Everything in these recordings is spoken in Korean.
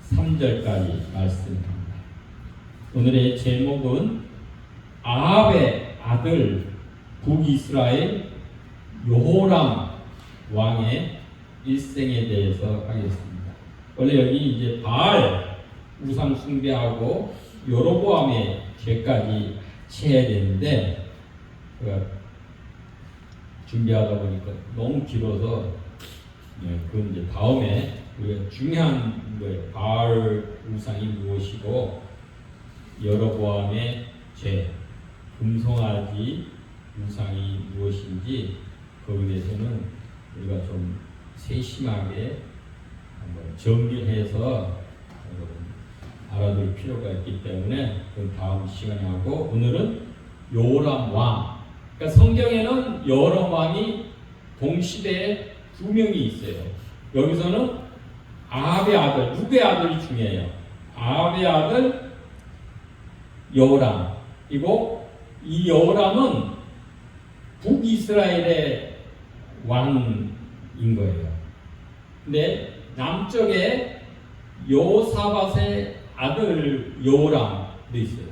3절까지 말씀입니다. 오늘의 제목은 아합의 아들 북이스라엘 여호람 왕의 일생에 대해서 하겠습니다. 원래 여기 이제 바알 우상 숭배하고 여로보암의 죄까지 해야 되는데 준비하다 보니까 너무 길어서 그건 이제 다음에 우리가 중요한 거예요. 바알 우상이 무엇이고 여로보암의 죄, 금송아지 우상이 무엇인지 거기에 대해서는 우리가 좀 세심하게 한번 정리해서 알아둘 필요가 있기 때문에 그 다음 시간에 하고, 오늘은 요람 왕. 그러니까 성경에는 여러 왕이 동시대에 두 명이 있어요. 여기서는 아합의 아들, 누구의 아들이 중요해요? 아합의 아들 여호람이고, 이 여호람은 북이스라엘의 왕인 거예요. 근데 남쪽에 여호사밧의 아들 여호람도 있어요.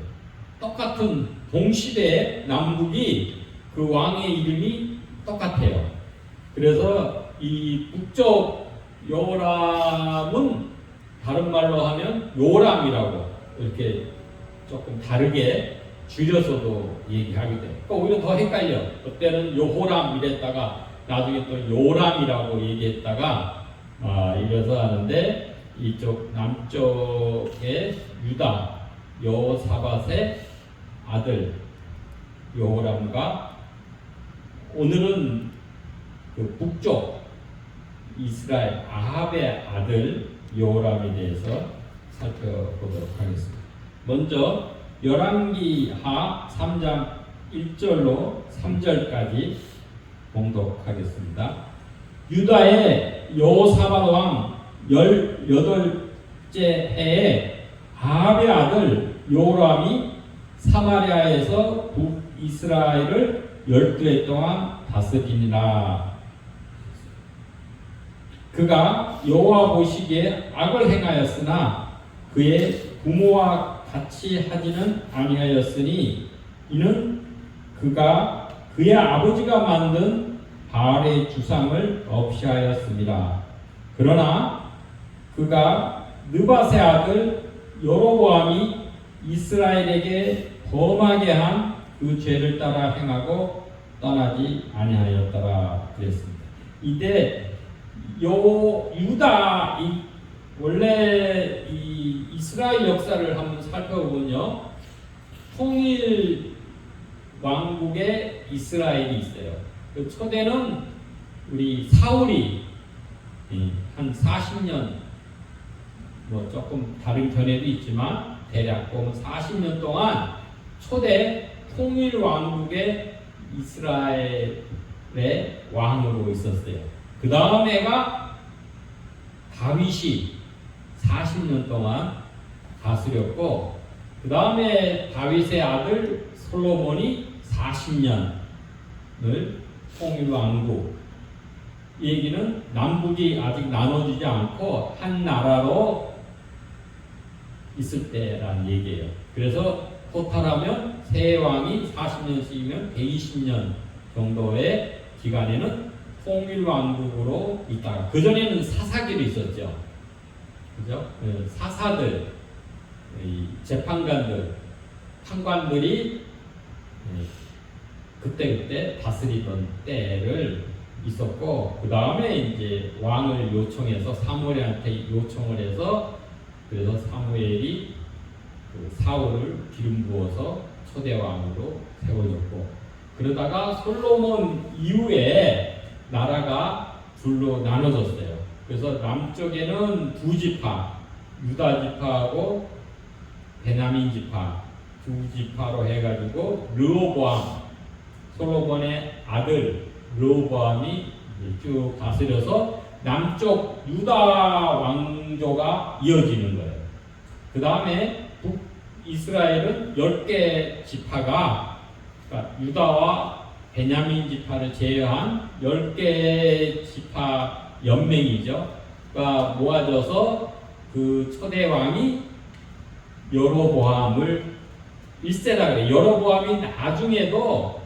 똑같은 동시대에 남북이 그 왕의 이름이 똑같아요. 그래서 이 북쪽 여호람은 다른 말로 하면 요람이라고 이렇게 조금 다르게 줄여서도 얘기하게 돼요. 그러니까 오히려 더 헷갈려. 그때는 여호람 이랬다가 나중에 또 요람이라고 얘기했다가 이래서 하는데, 이쪽 남쪽의 유다 여호사밧의 아들 여호람과 오늘은 그 북쪽 이스라엘 아합의 아들 여호람에 대해서 살펴보도록 하겠습니다. 먼저 열왕기하 3장 1절로 3절까지 봉독하겠습니다. 유다의 여호사밧 왕 18째 해에 아합의 아들 여호람이 사마리아에서 북이스라엘을 12해 동안 다스리니라. 그가 여호와 보시기에 악을 행하였으나 그의 부모와 같이 하지는 아니하였으니, 이는 그가 그의 아버지가 만든 바알의 주상을 없이 하였습니다. 그러나 그가 느밧의 아들 여로보암이 이스라엘에게 범하게 한 그 죄를 따라 행하고 떠나지 아니하였더라 그랬습니다. 이때 유다 원래 이 이스라엘 역사를 한번 살펴보면요, 통일 왕국의 이스라엘이 있어요. 그 초대는 우리 사울이 한 40년, 뭐 조금 다른 견해도 있지만 대략 보면 40년 동안 초대 통일 왕국의 이스라엘의 왕으로 있었어요. 그 다음에가 다윗이 40년 동안 다스렸고, 그 다음에 다윗의 아들 솔로몬이 40년을 통일 왕국. 이 얘기는 남북이 아직 나눠지지 않고 한 나라로 있을 때라는 얘기예요. 그래서 토탈하면 세 왕이 40년씩이면 120년 정도의 기간에는 통일 왕국으로 있다가, 그 전에는 사사기도 있었죠. 그죠? 사사들, 재판관들, 판관들이 그때 다스리던 때를 있었고, 그 다음에 이제 왕을 요청해서 사무엘한테 요청을 해서, 그래서 사무엘이 그 사울을 기름 부어서 초대 왕으로 세워졌고, 그러다가 솔로몬 이후에 나라가 둘로 나눠졌어요. 그래서 남쪽에는 두 지파, 유다 지파하고 베냐민 지파 두 지파로 해가지고 르호보암, 솔로몬의 아들 르호보암이 쭉 다스려서 남쪽 유다 왕조가 이어지는 거예요. 그 다음에 북이스라엘은 10개 지파가, 그러니까 유다와 베냐민 지파를 제외한 10개 지파 연맹이죠. 모아져서 그 초대 왕이 여로보암을 1세라 그래요. 여로보암이 나중에도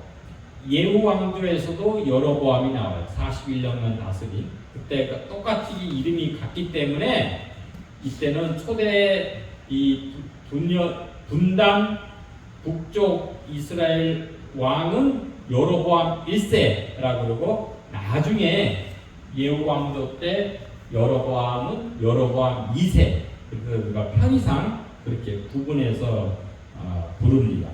예후 왕조에서도 여로보암이 나와요. 41년간 다스린. 그때 똑같이 이름이 같기 때문에 이때는 초대 이 분단 북쪽 이스라엘 왕은 여로보암 1세라고 그러고 나중에 예후 왕조 때 여로보암은 여로보암 2세. 그래서 우리가 편의상 그렇게 구분해서 부릅니다.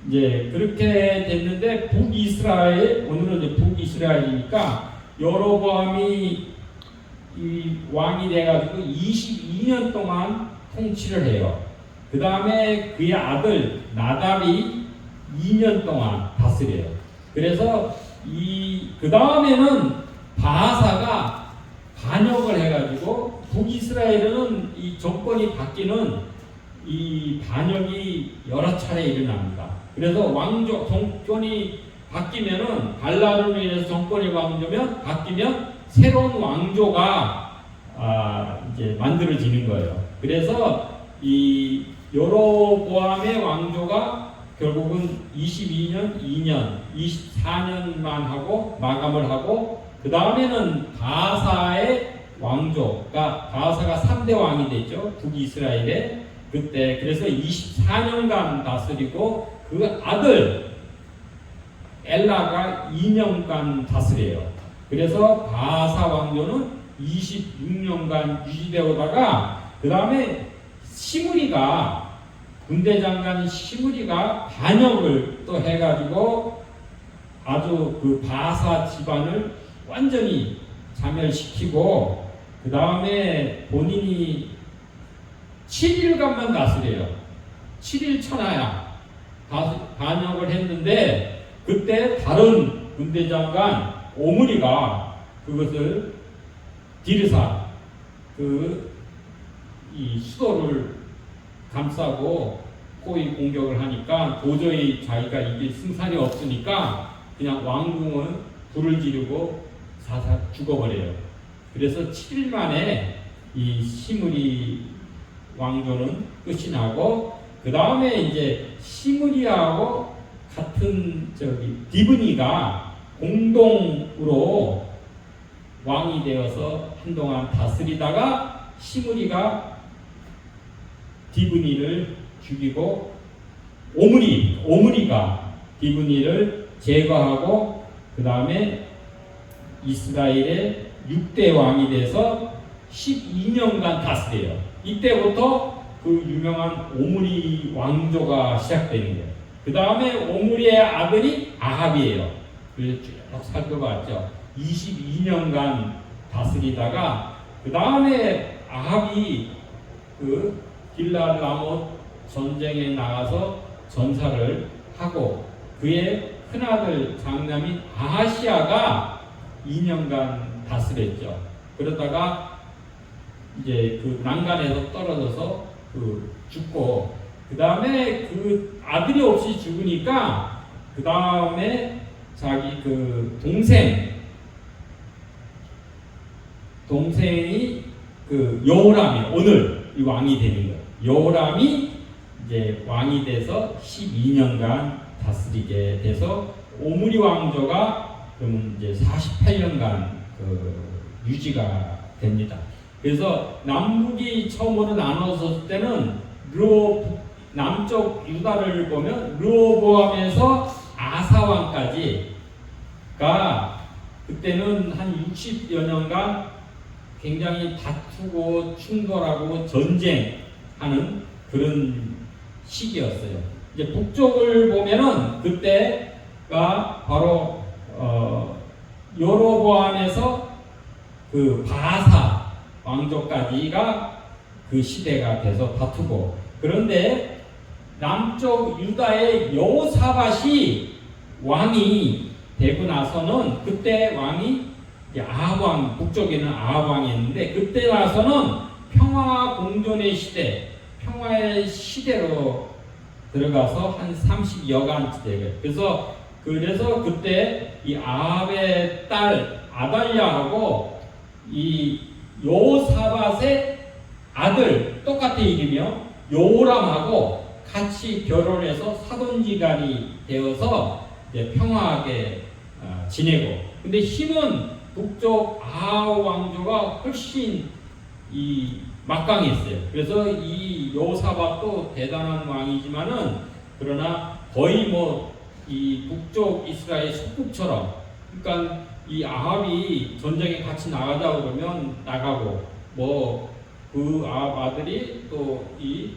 이제 그렇게 됐는데 북이스라엘, 오늘은 이제 북이스라엘이니까 여로보암이 이 왕이 돼가지고 22년 동안 통치를 해요. 그 다음에 그의 아들 나답이 2년 동안 다스려요. 그래서 그 다음에는 바하사가 반역을 해가지고 북이스라엘은 이 정권이 바뀌는 이 반역이 여러 차례 일어납니다. 그래서 왕조 정권이 바뀌면은 반란으로 인해서 정권이 바뀌면 새로운 왕조가 이제 만들어지는 거예요. 그래서 이 여로보암의 왕조가 결국은 22년, 2년, 24년만 하고 마감을 하고 그 다음에는 바하사의 왕조가 바하사가 3대 왕이 됐죠. 북이스라엘에 그때 그래서 24년간 다스리고 그 아들 엘라가 2년간 다스려요. 그래서 바하사 왕조는 26년간 유지되오다가 그 다음에 시므리가 군대장관 시므리가 반역을 또 해가지고 아주 그 바하사 집안을 완전히 자멸시키고 그 다음에 본인이 7일간만 다스려요. 7일 천하야. 반역을 했는데 그때 다른 군대장관 오므리가 그것을 디르사 이 수도를 감싸고 포위 공격을 하니까 도저히 자기가 이길 승산이 없으니까 그냥 왕궁은 불을 지르고 사살 죽어버려요. 그래서 7일 만에 이 시므리 왕조는 끝이 나고 그 다음에 이제 시므리하고 같은 디브니가 공동으로 왕이 되어서 한동안 다스리다가 시므리가 디브니를 죽이고 오므리가 디브니를 제거하고 그 다음에 이스라엘의 6대 왕이 돼서 12년간 다스려요. 이때부터 그 유명한 오므리 왕조가 시작되는 거예요. 그 다음에 오므리의 아들이 아합이에요. 그래서 쭉 살펴봤죠. 22년간 다스리다가 그 다음에 아합이 그 길랄 라못 전쟁에 나가서 전사를 하고 그의 큰아들 장남인 아하시아가 2년간 다스렸죠. 그러다가 이제 그 난간에서 떨어져서 죽고 그 다음에 그 아들이 없이 죽으니까 그 다음에 자기 그 동생이 그 여호람이 오늘 이 왕이 되는 거예요. 여호람이 이제 왕이 돼서 12년간 다스리게 돼서 오므리 왕조가 그러면 이제 48년간 유지가 됩니다. 그래서 남북이 처음으로 나눠졌을 때는 남쪽 유다를 보면 르호보암에서 아사왕까지가 그때는 한 60여 년간 굉장히 다투고 충돌하고 전쟁하는 그런 시기였어요. 이제 북쪽을 보면은 그때가 바로 여로보암에서 그 바하사 왕조까지가 그 시대가 돼서 다투고 그런데 남쪽 유다의 여호사밧이 왕이 되고 나서는 그때 왕이 아합왕 북쪽에는 아합왕이었는데 그때 나서는 평화 공존의 시대 평화의 시대로 들어가서 한 30여간 시대예요. 그래서 그때 이 아합의 딸 아달랴하고 이 여호사밧의 아들 똑같은 이름이요. 여호람하고 같이 결혼해서 사돈지간이 되어서 이제 평화하게 지내고. 근데 힘은 북쪽 아하우 왕조가 훨씬 막강했어요. 그래서 이 여호사밧도 대단한 왕이지만은 그러나 거의 이 북쪽 이스라엘 속국처럼, 그러니까 이 아합이 전쟁에 같이 나가자 그러면 나가고, 그 아합 아들이 또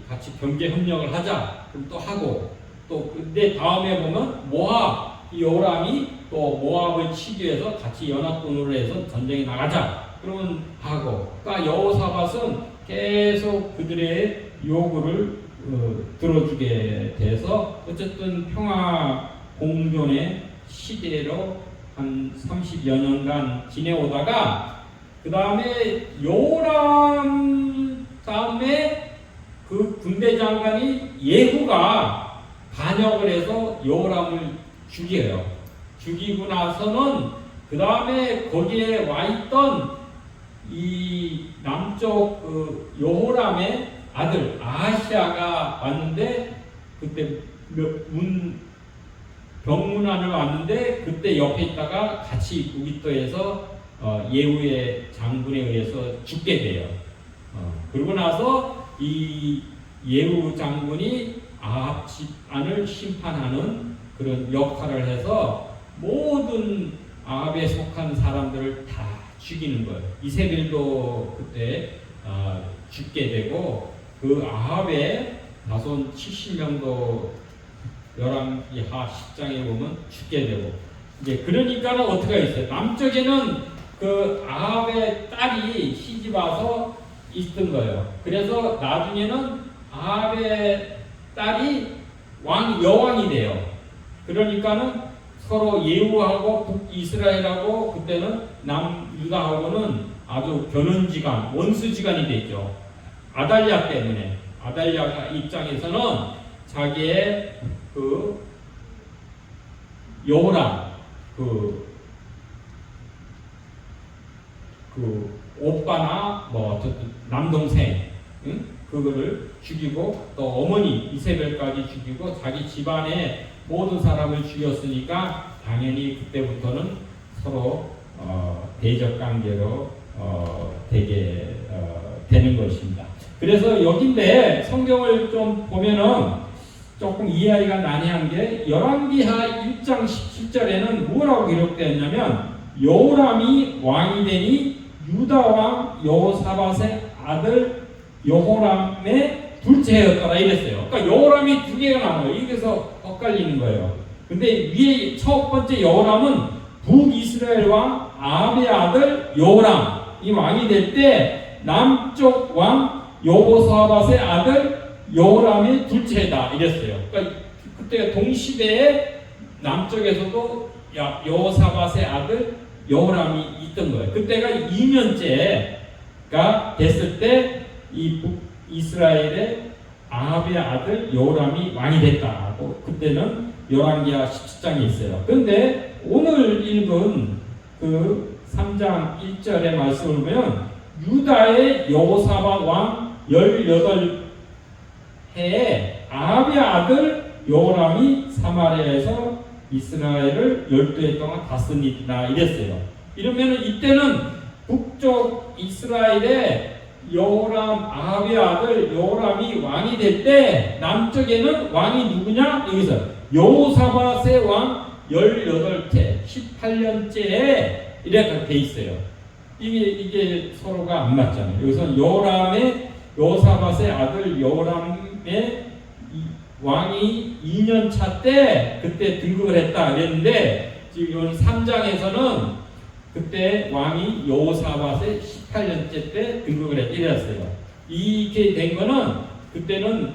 같이 경제 협력을 하자 그럼 또 하고, 또 근데 다음에 보면 모압, 이 요람이 또 모압을 치기 위해서 같이 연합군으로 해서 전쟁에 나가자 그러면 하고. 그러니까 여호사밧은 계속 그들의 요구를 들어주게 돼서 어쨌든 평화 공존의 시대로 한 30여 년간 지내오다가, 그 다음에 요람 다음에 그 군대 장관이 예후가 반역을 해서 요람을 죽여요. 죽이고 나서는 그 다음에 거기에 와 있던 이 남쪽 여호람의 아들 아하시아가 왔는데, 그때 병문안을 왔는데 그때 옆에 있다가 같이 무기토에서 예후의 장군에 의해서 죽게 돼요. 그러고 나서 이 예후 장군이 아합 집안을 심판하는 그런 역할을 해서 모든 아합에 속한 사람들을 다 죽이는 거예요. 이세벨도 그때 죽게 되고, 그 아합의 자손 70명도 열왕기하 10장에 보면 죽게 되고. 이제 그러니까는 어떻게 있어요? 남쪽에는 그 아합의 딸이 시집 와서 있던 거예요. 그래서 나중에는 아합의 딸이 여왕이 돼요. 그러니까는 서로 예후하고 북이스라엘하고 그때는 남유다하고는 아주 견원지간, 원수지간이 됐죠. 아달랴 때문에. 아달랴 입장에서는 자기의 여호람, 오빠나 남동생, 그거를 죽이고, 또 어머니 이세벨까지 죽이고 자기 집안의 모든 사람을 죽였으니까 당연히 그때부터는 서로 대적 관계로 되게 되는 것입니다. 그래서 여기인데 성경을 좀 보면은 조금 이해하기가 난해한 게, 열왕기하 1장 17절에는 뭐라고 기록되었냐면, 여호람이 왕이 되니 유다 왕 여호사밧의 아들 여호람의 둘째였더라 이랬어요. 그러니까 여호람이 두 개가 나와요. 여기서 엇갈리는 거예요. 근데 위에 첫 번째 여호람은 북이스라엘 왕 아합의 아들 여호람이 왕이 될 때 남쪽 왕 여호사밧의 아들 여호람이 둘째다 이랬어요. 그러니까 그때 동시대에 남쪽에서도 여호사밧의 아들 여호람이 있던 거예요. 그때가 2년째가 됐을 때 이 이스라엘의 아합의 아들 여호람이 왕이 됐다고 그때는 열왕기하 17장에 있어요. 그런데 오늘 읽은 그 3장 1절의 말씀을 보면, 유다의 여호사밧 왕 18해에 아합의 아들 여호람이 사마리아에서 이스라엘을 12해 동안 다스린다 이랬어요. 이러면 이때는 북쪽 이스라엘의 여호람 아합의 아들 여호람이 왕이 될 때 남쪽에는 왕이 누구냐? 여기서 여호사밧의 왕 18태 18년째에 이렇게 돼 있어요. 이게 서로가 안 맞잖아요. 여기서 여호사밧의 아들 여호람의 왕이 2년 차 때 그때 등극을 했다 그랬는데, 지금 3장에서는 그때 왕이 여호사밧의 18년째 때 등극을 했다 이랬어요. 이게 된 거는 그때는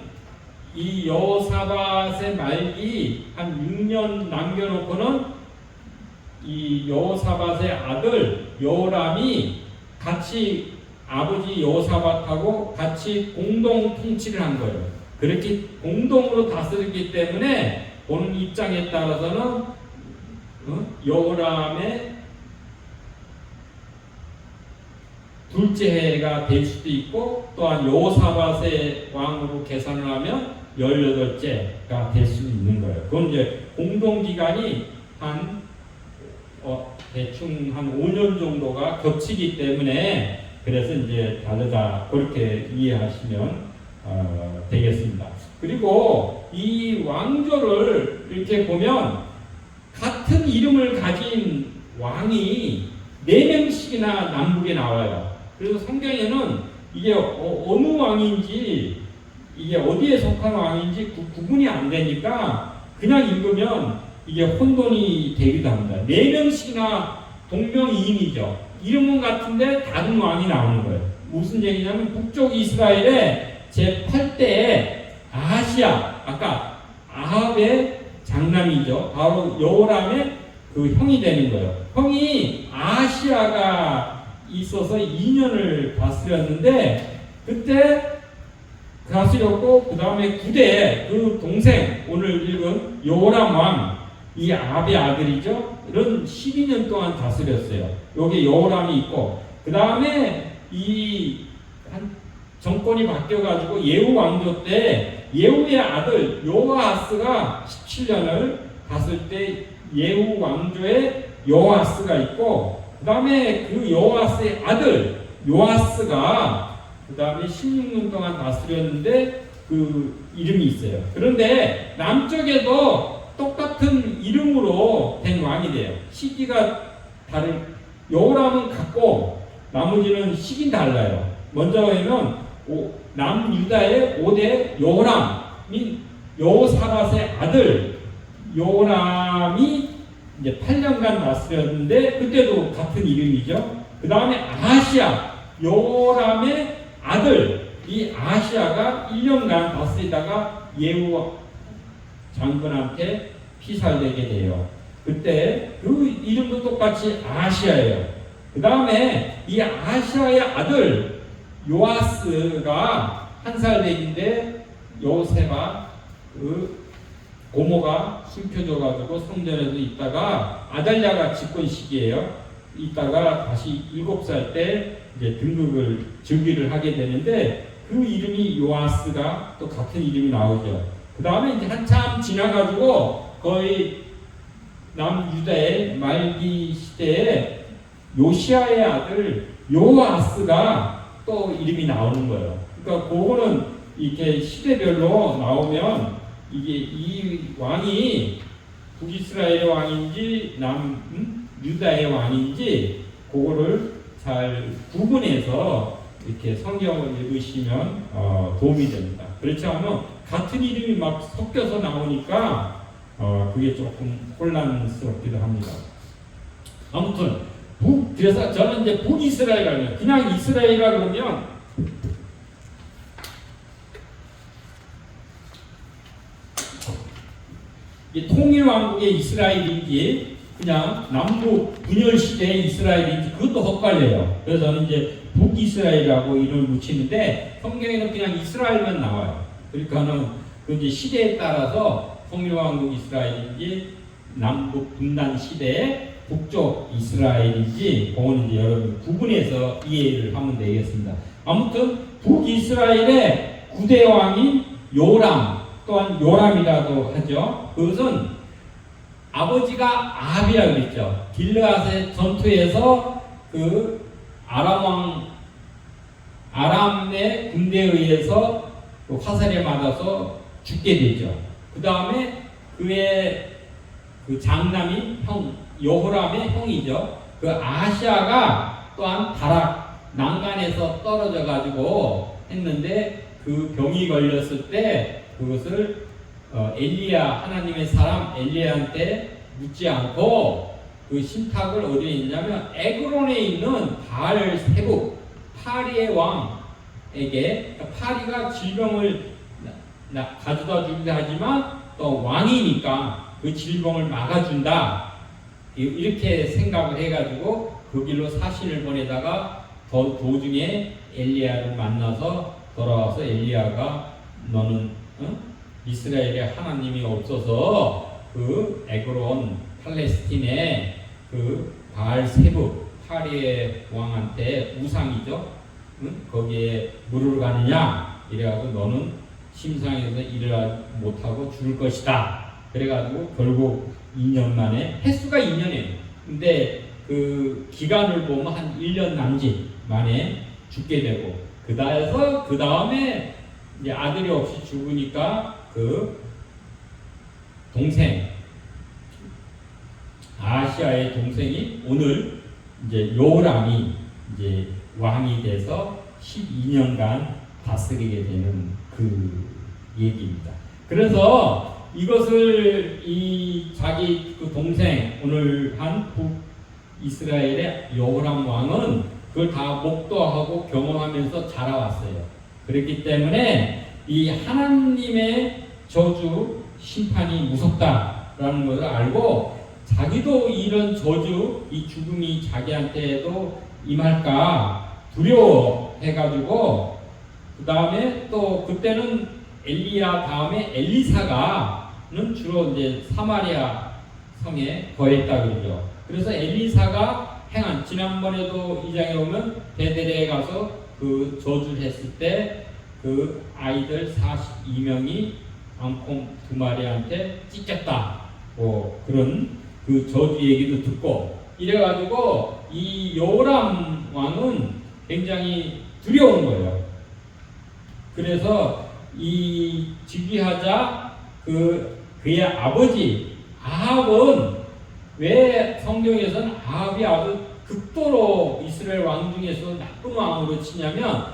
이 여호사밧의 말기 한 6년 남겨놓고는 이 여호사밧의 아들 여호람이 같이 아버지 여호사밧하고 같이 공동 통치를 한 거예요. 그렇게 공동으로 다스렸기 때문에 보는 입장에 따라서는 둘째 해가 될 수도 있고 또한 여호사밧의 왕으로 계산을 하면 18째가 될 수 있는 거예요. 그건 이제 공동기간이 한 대충 한 5년 정도가 겹치기 때문에 그래서 이제 다르다 그렇게 이해하시면 되겠습니다. 그리고 이 왕조를 이렇게 보면 같은 이름을 가진 왕이 4명씩이나 남북에 나와요. 그래서 성경에는 이게 어느 왕인지 이게 어디에 속한 왕인지 구분이 안 되니까 그냥 읽으면 이게 혼돈이 되기도 합니다. 4명씩이나 동명이인이죠. 이름은 같은데 다른 왕이 나오는 거예요. 무슨 얘기냐면 북쪽 이스라엘의 제8대의 아하시야, 아까 아합의 장남이죠. 바로 여호람의 그 형이 되는 거예요. 형이 아하시야가 있어서 2년을 다스렸는데 그때 다스렸고 그 다음에 9대 그 동생 오늘 읽은 여호람 왕 이 아합의 아들이죠. 이런 12년 동안 다스렸어요. 여기 여호람이 있고 그 다음에 이 정권이 바뀌어가지고 예후 왕조 때 예후의 아들 요아스가 17년을 다스릴 때 예후 왕조의 요아스가 있고 그 다음에 그 요아스의 아들 요아스가 그 다음에 16년 동안 다스렸는데 그 이름이 있어요. 그런데 남쪽에도 똑같은 이름으로 된 왕이 돼요. 시기가 다른 여호람은 같고 나머지는 시기는 달라요. 먼저는 남유다의 5대 여호람이 여호사밧의 아들 여호람이 이제 8년간 다스렸는데 그때도 같은 이름이죠. 그 다음에 아하시야 여호람의 아들 이 아하시야가 1년간 다스리다가 예후 장군한테 피살되게 돼요. 그때 그 이름도 똑같이 아하시야예요. 그 다음에 이 아하시야의 아들 요아스가 1살 되기인데 요셉아 그 고모가 숨겨져가지고 성전에서 있다가 아달랴가 집권 시기예요. 있다가 다시 7살 때 이제 등극을 즉위를 하게 되는데 그 이름이 요아스가 또 같은 이름이 나오죠. 그 다음에 이제 한참 지나가지고 거의 남유다의 말기 시대에 요시아의 아들 요아스가 또 이름이 나오는 거예요. 그러니까 그거는 이렇게 시대별로 나오면 이게 이 왕이 북이스라엘의 왕인지 남유다의 왕인지 그거를 잘 구분해서 이렇게 성경을 읽으시면 도움이 됩니다. 그렇지 않으면 같은 이름이 막 섞여서 나오니까 그게 조금 혼란스럽기도 합니다. 아무튼 그래서 저는 이제 북이스라엘이라면 그냥 이스라엘이라 그러면 통일왕국의 이스라엘인지 그냥 남북 분열 시대의 이스라엘인지 그것도 헛갈려요. 그래서 저는 이제 북이스라엘이라고 이름을 붙이는데 성경에는 그냥 이스라엘만 나와요. 그러니까는 그 이제 시대에 따라서 통일왕국 이스라엘인지 남북 분단 시대의 북쪽 이스라엘인지 그거는 이제 여러분 구분해서 이해를 하면 되겠습니다. 아무튼 북이스라엘의 9대 왕인 요람 또한 요람이라고 하죠. 그것은 아버지가 아합이라고 그랬죠. 길르앗의 전투에서 그 아람의 군대에 의해서 그 화살에 맞아서 죽게 되죠. 그 다음에 그의 그 장남이 여호람의 형이죠. 그 아하시야가 또한 다락 난간에서 떨어져 가지고 했는데 그 병이 걸렸을 때 그것을 엘리야 하나님의 사람 엘리야한테 묻지 않고 그 신탁을 어디에 있냐면 에그론에 있는 바알 세북 파리의 왕에게 파리가 질병을 가져다 주기도 하지만 또 왕이니까 그 질병을 막아준다 이렇게 생각을 해가지고 그 길로 사신을 보내다가 도중에 엘리야를 만나서 돌아와서 엘리야가 너는 이스라엘에 하나님이 없어서 그 에그론 팔레스틴에 그 바알 세북 파리의 왕한테 우상이죠. 응? 거기에 물을 가느냐 이래가지고 너는 심상에서 일을 못하고 죽을 것이다. 그래가지고 결국 2년 만에 횟수가 2년이에요. 근데 그 기간을 보면 한 1년 남짓 만에 죽게 되고 그 다음에 이제 아들이 없이 죽으니까 그 동생 아시아의 동생이 오늘 이제 요람이 이제 왕이 돼서 12년간 다스리게 되는 그 얘기입니다. 그래서 이것을 이 자기 그 동생 오늘 한 북이스라엘의 여호람 왕은 그걸 다 목도하고 경험하면서 자라왔어요. 그렇기 때문에 이 하나님의 저주 심판이 무섭다라는 것을 알고 자기도 이런 저주 이 죽음이 자기한테도 임할까 두려워해가지고 그 다음에 또 그때는 엘리야 다음에 엘리사가는 주로 이제 사마리아 성에 거했다 그러죠. 그래서 엘리사가 행한 지난번에도 이 장에 오면 베델에 가서 그 저주를 했을 때 그 아이들 42명이 앙콩 2마리한테 찢겼다. 그런 그 저주 얘기도 듣고 이래가지고 이 요람 왕은 굉장히 두려운 거예요. 그래서 이 즉위하자 그의 아버지 아합은 왜 성경에서는 아합이 아주 극도로 이스라엘 왕 중에서 나쁜 왕으로 치냐면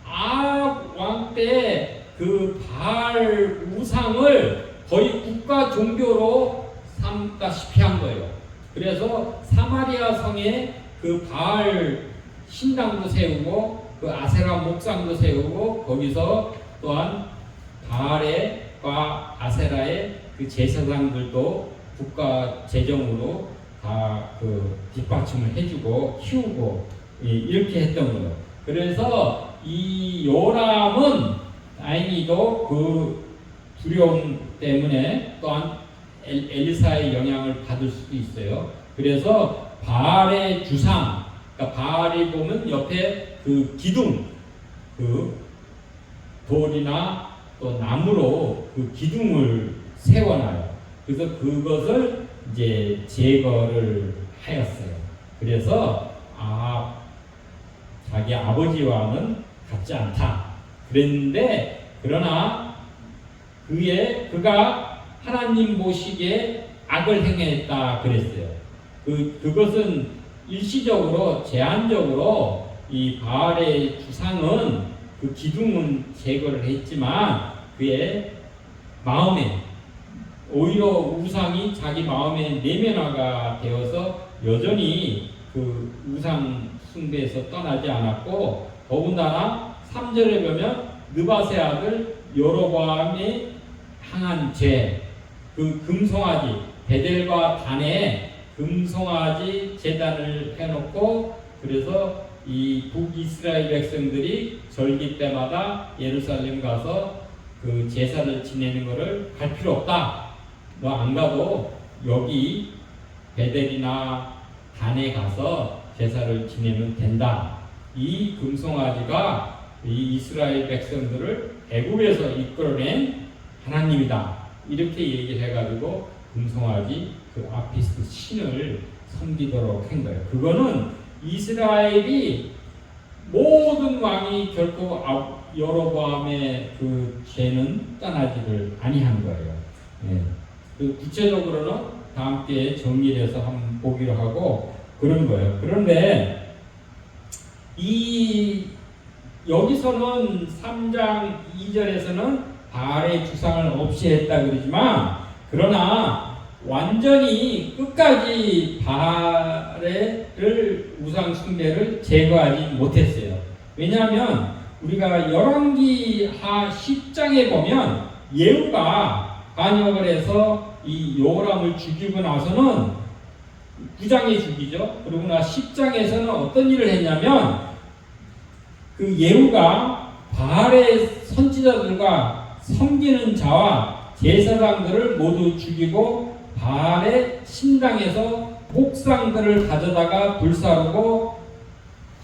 아합 왕 때 그 바알 우상을 거의 국가 종교로 삼다시피 한 거예요. 그래서 사마리아 성에 그 바알 신당도 세우고 그 아세라 목상도 세우고 거기서 또한 바알과 아세라의 그 제사장들도 국가 재정으로 다 그 뒷받침을 해주고 키우고 이렇게 했던 거예요. 그래서 이 요람은 다행히도 그 두려움 때문에 또한 엘리사의 영향을 받을 수도 있어요. 그래서 바알의 주상, 그러니까 바알이 보면 옆에 그 기둥, 그 돌이나 또 나무로 그 기둥을 세워놔요. 그래서 그것을 이제 제거를 하였어요. 그래서 자기 아버지와는 같지 않다. 그랬는데 그러나 그가 하나님 보시기에 악을 행했다 그랬어요. 그것은 일시적으로 제한적으로 이 바알의 주상은 그 기둥은 제거를 했지만 그의 마음에 오히려 우상이 자기 마음에 내면화가 되어서 여전히 그 우상 숭배에서 떠나지 않았고 더군다나 3절에 보면 느밧의 아들 여로보암이 행한 죄, 그 금송아지 베델과 단에 금송아지 제단을 해놓고 그래서 이 북이스라엘 백성들이 절기 때마다 예루살렘 가서 그 제사를 지내는 것을 할 필요 없다. 너 안 가도 여기 베델이나 단에 가서 제사를 지내면 된다. 이 금송아지가 이 이스라엘 백성들을 애굽에서 이끌어낸 하나님이다. 이렇게 얘기를 해가지고 금송아지 그 아피스 신을 섬기도록 한 거예요. 그거는 이스라엘이 모든 왕이 결코 여로보암의 그 죄는 떠나지를 아니한 거예요. 네. 구체적으로는 다음 기회에 정리해서 한번 보기로 하고 그런 거예요. 그런데 여기서는 3장 2절에서는 바알의 주상을 없이 했다 그러지만 그러나 완전히 끝까지 바알의 우상 숭배를 제거하지 못했어요. 왜냐하면 우리가 열왕기하 10장에 보면 예후가 반역을 해서 이 요람을 죽이고 나서는 9장에 죽이죠. 그러고 나 10장에서는 어떤 일을 했냐면 그 예후가 바알의 선지자들과 섬기는 자와 제사장들을 모두 죽이고 바알의 신당에서 목상들을 가져다가 불사르고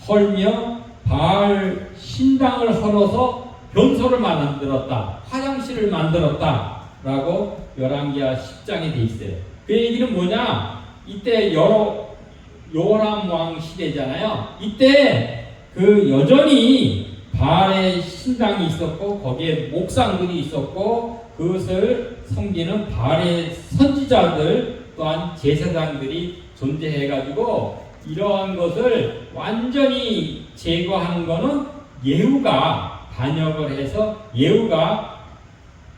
헐며 바알 신당을 헐어서 변소를 만들었다. 화장실을 만들었다. 라고 열왕기하 10장에 돼 있어요. 그 얘기는 뭐냐? 이때 여호람 왕 시대잖아요. 이때 그 여전히 바알의 신당이 있었고 거기에 목상들이 있었고 그것을 섬기는 바알의 선지자들 또한 제사장들이 존재해가지고 이러한 것을 완전히 제거하는 것은 예후가 반역을 해서 예후가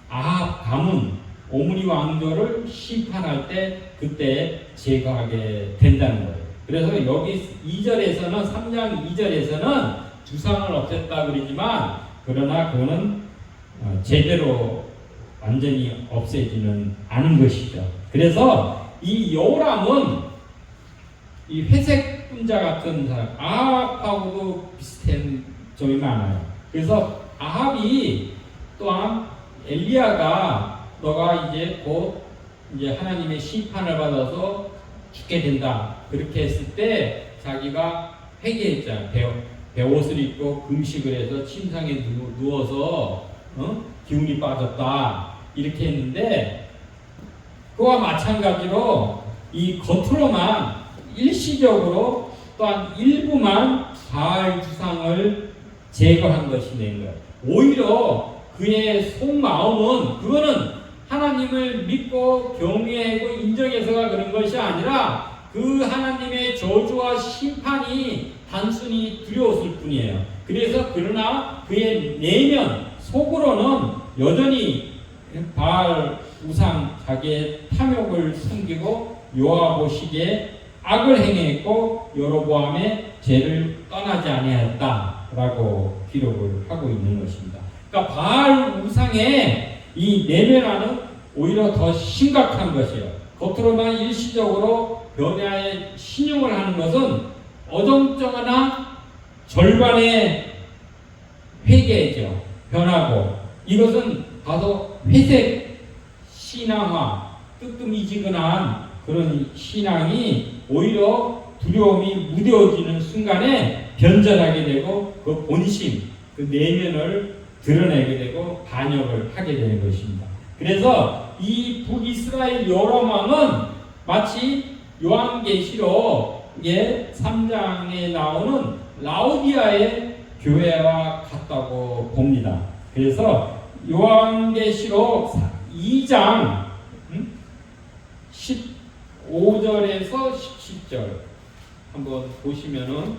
아합 가문 오므리 왕조를 심판할 때 그때 제거하게 된다는 거예요. 그래서 여기 2절에서는 3장 2절에서는 주상을 없앴다 그러지만 그러나 그거는 제대로 완전히 없애지는 않은 것이죠. 그래서 이 여호람은 이 회색 분자 같은 사람 아합하고도 비슷한 점이 많아요. 그래서 아합이 또한 엘리야가 너가 이제 곧 이제 하나님의 심판을 받아서 죽게 된다 그렇게 했을 때 자기가 회개했잖아요. 베옷을 입고 금식을 해서 침상에 누워서 기운이 빠졌다 이렇게 했는데 그와 마찬가지로 이 겉으로만 일시적으로 또한 일부만 바알 주상을 제거한 것이 된 거예요. 오히려 그의 속마음은 그거는 하나님을 믿고 경외하고 인정해서가 그런 것이 아니라 그 하나님의 저주와 심판이 단순히 두려웠을 뿐이에요. 그래서 그러나 그의 내면 속으로는 여전히 바알 우상 자기의 탐욕을 섬기고 요압 보시기에 악을 행했고 여로보암의 죄를 떠나지 아니하였다라고 기록을 하고 있는 것입니다. 그러니까 바알 우상의 이 내면화는 오히려 더 심각한 것이에요. 겉으로만 일시적으로 변화에 신용을 하는 것은 어정쩡하나 절반의 회개죠. 변하고 이것은 바로 회색 신앙화, 뜨뜻미지근한 그런 신앙이 오히려 두려움이 무뎌지는 순간에 변절하게 되고 그 본심, 그 내면을 드러내게 되고 반역을 하게 되는 것입니다. 그래서 이 북이스라엘 여호람 왕은 마치 요한계시록의 3장에 나오는 라오디아의 교회와 같다고 봅니다. 그래서 요한계시록 2장 15절에서 17절 한번 보시면은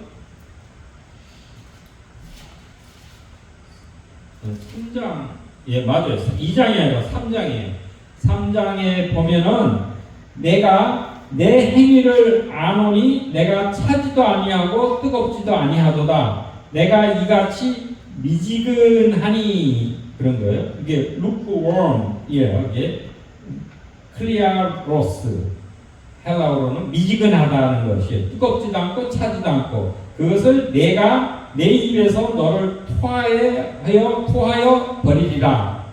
3장, 예, 맞아요. 2장이 아니라 3장이에요. 3장에 보면은 내가 내 행위를 아노니 내가 차지도 아니하고 뜨겁지도 아니하도다. 내가 이같이 미지근하니 그런 거예요. 이게 lukewarm이에요. 이게 클리아로스 헬라어로는 미지근하다는 것이에요. 뜨겁지도 않고 차지도 않고 그것을 내가 내 입에서 너를 토하여 버리리라.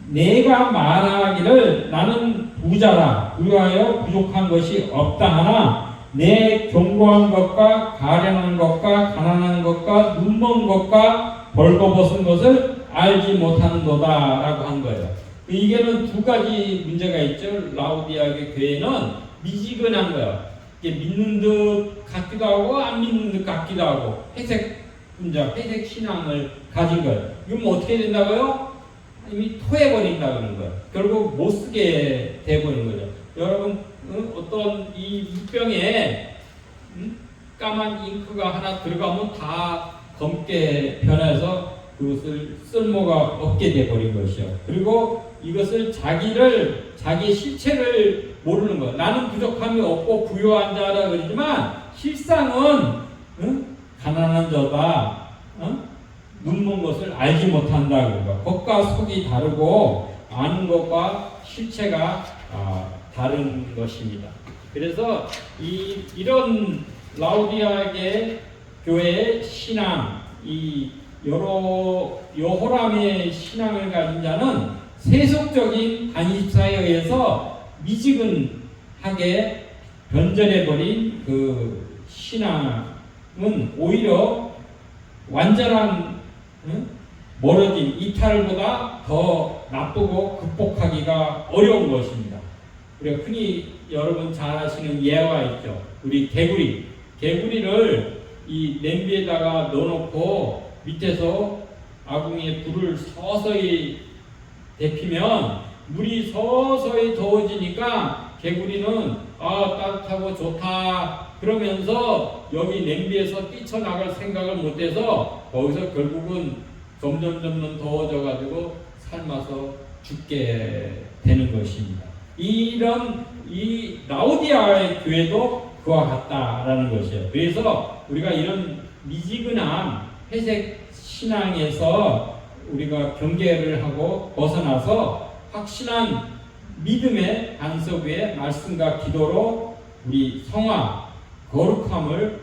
내가 말하기를 나는 부자라 부유하여 부족한 것이 없다 하나 내 견고한 것과 가련한 것과 가난한 것과 눈먼 것과 벌거벗은 것을 알지 못하는도다 라고 한 거예요. 이게는 두 가지 문제가 있죠. 라오디아의 교회는 미지근한 거예요. 이게 믿는 듯 같기도 하고 안 믿는 듯 같기도 하고 회색 분자, 회색 신앙을 가진 거예요. 이건 뭐 어떻게 된다고요? 이미 토해버린다 그러는 거예요. 결국 못 쓰게 돼버린 거죠. 여러분 어떤 이 물병에 까만 잉크가 하나 들어가면 다 검게 변해서 그것을 쓸모가 없게 돼버린 것이요. 그리고 이것을 자기의 실체를 모르는 거예요. 나는 부족함이 없고 부유한 자라 그러지만 실상은 가난한 자다. 눈먼 것을 알지 못한다. 그러니까 겉과 속이 다르고 아는 것과 실체가 다른 것입니다. 그래서 이런 라오디아의 교회의 신앙, 이 여호람의 신앙을 가진 자는 세속적인 관습사에 의해서 미지근하게 변절해버린 그 신앙은 오히려 완전한 멀어진 이탈보다 더 나쁘고 극복하기가 어려운 것입니다. 우리가 흔히 여러분 잘 아시는 예화가 있죠. 우리 개구리를 이 냄비에다가 넣어놓고 밑에서 아궁이에 불을 서서히 데피면 물이 서서히 더워지니까 개구리는 따뜻하고 좋다 그러면서 여기 냄비에서 뛰쳐나갈 생각을 못해서 거기서 결국은 점점 더워져 가지고 삶아서 죽게 되는 것입니다. 이 라오디아의 교회도 그와 같다라는 것이에요. 그래서 우리가 이런 미지근한 회색 신앙에서 우리가 경계를 하고 벗어나서 확실한 믿음의 반석 위에 말씀과 기도로 우리 성화, 거룩함을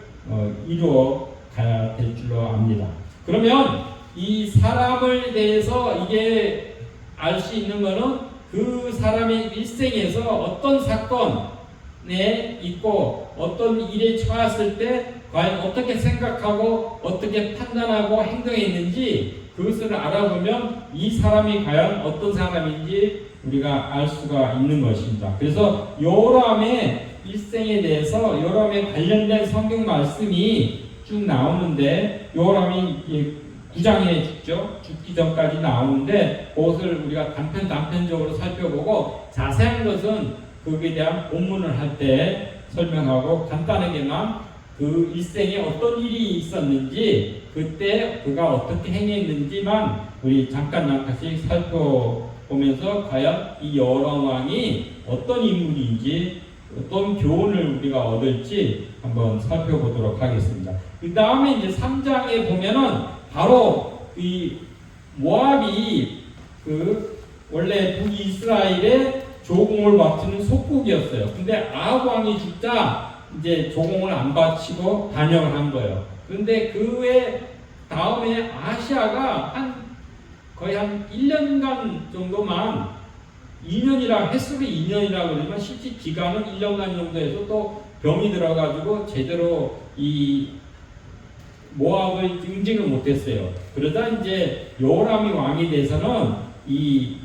이루어 가야 될 줄로 압니다. 그러면 이 사람을 대해서 이게 알 수 있는 것은 그 사람의 일생에서 어떤 사건에 있고 어떤 일에 처했을 때 과연 어떻게 생각하고 어떻게 판단하고 행동했는지 그것을 알아보면 이 사람이 과연 어떤 사람인지 우리가 알 수가 있는 것입니다. 그래서 요람의 일생에 대해서 요람에 관련된 성경 말씀이 쭉 나오는데 요람이 9장에 죽기 전까지 나오는데 그것을 우리가 단편적으로 살펴보고 자세한 것은 거기에 대한 본문을 할 때 설명하고 간단하게만 그 일생에 어떤 일이 있었는지 그때 그가 어떻게 행했는지만 우리 잠깐씩 살펴보면서 과연 이 여호람 왕이 어떤 인물인지 어떤 교훈을 우리가 얻을지 한번 살펴보도록 하겠습니다. 그 다음에 이제 3장에 보면은 바로 이 모압이 그 원래 북이스라엘의 조공을 바치는 속국이었어요. 근데 아합 왕이 죽자 이제 조공을 안 바치고 반역을 한 거예요. 그런데 그 다음에 아시아가 거의 한 1년간 정도만 2년이라 횟수로 2년이라고 그러지만 실제 기간은 1년간 정도에서 또 병이 들어가지고 제대로 이 모압을 응징을 못했어요. 그러다 이제 요람이 왕이 돼서는 이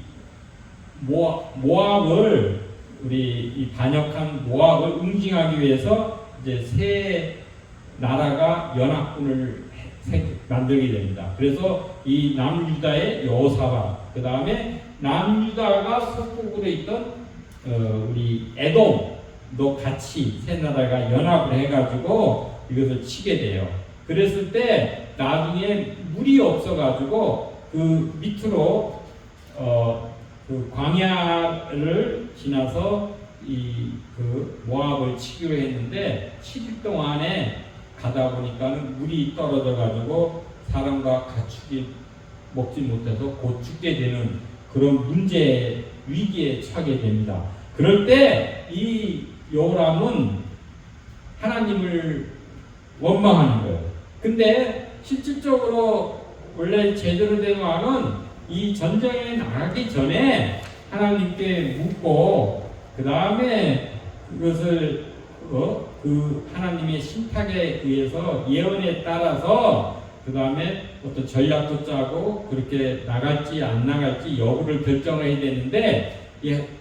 모압을 우리 이 반역한 모압을 응징하기 위해서 이제 새 나라가 연합군을 만들게 됩니다. 그래서 이 남유다의 여호사밧, 그 다음에 남유다가 속국으로 있던 우리 에돔도 같이 새 나라가 연합을 해가지고 이것을 치게 돼요. 그랬을 때 나중에 물이 없어가지고 그 밑으로 그 광야를 지나서 그 모압을 치기로 했는데 7일 동안에 가다 보니까는 물이 떨어져 가지고 사람과 가축이 먹지 못해서 곧 죽게 되는 그런 문제 위기에 처하게 됩니다. 그럴 때 이 요람은 하나님을 원망하는 거예요. 근데 실질적으로 원래 제대로 된 왕은 이 전쟁에 나가기 전에 하나님께 묻고 그 다음에 그것을 그 하나님의 신탁에 의해서 예언에 따라서 그 다음에 어떤 전략도 짜고 그렇게 나갈지 안 나갈지 여부를 결정을 해야 되는데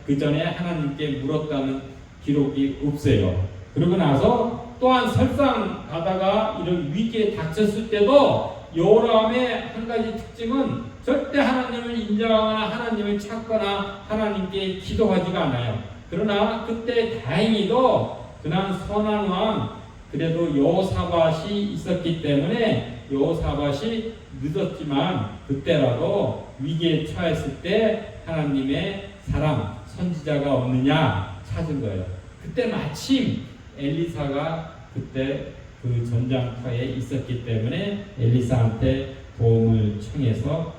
그 전에 하나님께 물었다는 기록이 없어요. 그러고 나서 또한 설상 가다가 이런 위기에 닥쳤을 때도 요람의 한 가지 특징은 절대 하나님을 인정하거나 하나님을 찾거나 하나님께 기도하지가 않아요. 그러나 그때 다행히도 그날 선한 왕 그래도 여호사밧이 있었기 때문에 여호사밧이 늦었지만 그때라도 위기에 처했을 때 하나님의 사람 선지자가 없느냐 찾은 거예요. 그때 마침 엘리사가 그때 그 전장터에 있었기 때문에 엘리사한테 도움을 청해서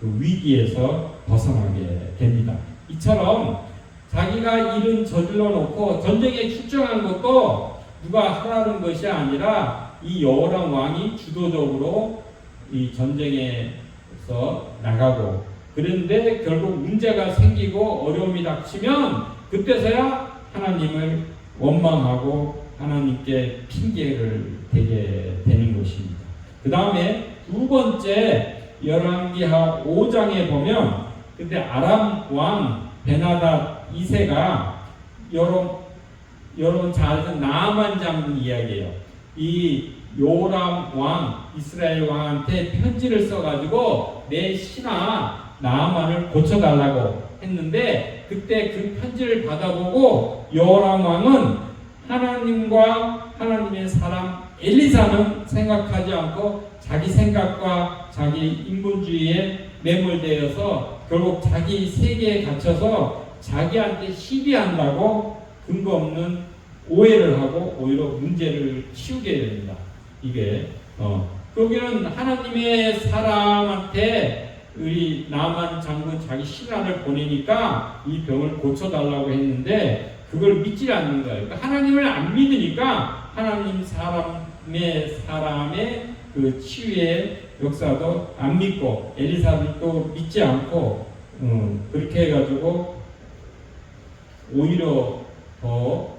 그 위기에서 벗어나게 됩니다. 이처럼 자기가 일은 저질러 놓고 전쟁에 출정한 것도 누가 하라는 것이 아니라 이 여호람 왕이 주도적으로 이 전쟁에서 나가고 그런데 결국 문제가 생기고 어려움이 닥치면 그때서야 하나님을 원망하고 하나님께 핑계를 대게 되는 것입니다. 그 다음에 두 번째 열왕기하 5장에 보면 그때 아람 왕 베나닷 2세가 여러분 잘 아는 나아만 장군 이야기예요. 이 요람 왕 이스라엘 왕한테 편지를 써가지고 내 신하 나아만을 고쳐달라고 했는데 그때 그 편지를 받아보고 요람 왕은 하나님과 하나님의 사람 엘리사는 생각하지 않고 자기 생각과 자기 인본주의에 매몰되어서 결국 자기 세계에 갇혀서 자기한테 시비한다고 근거 없는 오해를 하고 오히려 문제를 키우게 됩니다. 이게 거기는 하나님의 사람한테 우리 나만 장군 자기 신하를 보내니까 이 병을 고쳐달라고 했는데 그걸 믿지 않는 거예요. 그러니까 하나님을 안 믿으니까 하나님 사람의 그 치유의 역사도 안 믿고 엘리사도 믿지 않고 그렇게 해가지고 오히려 더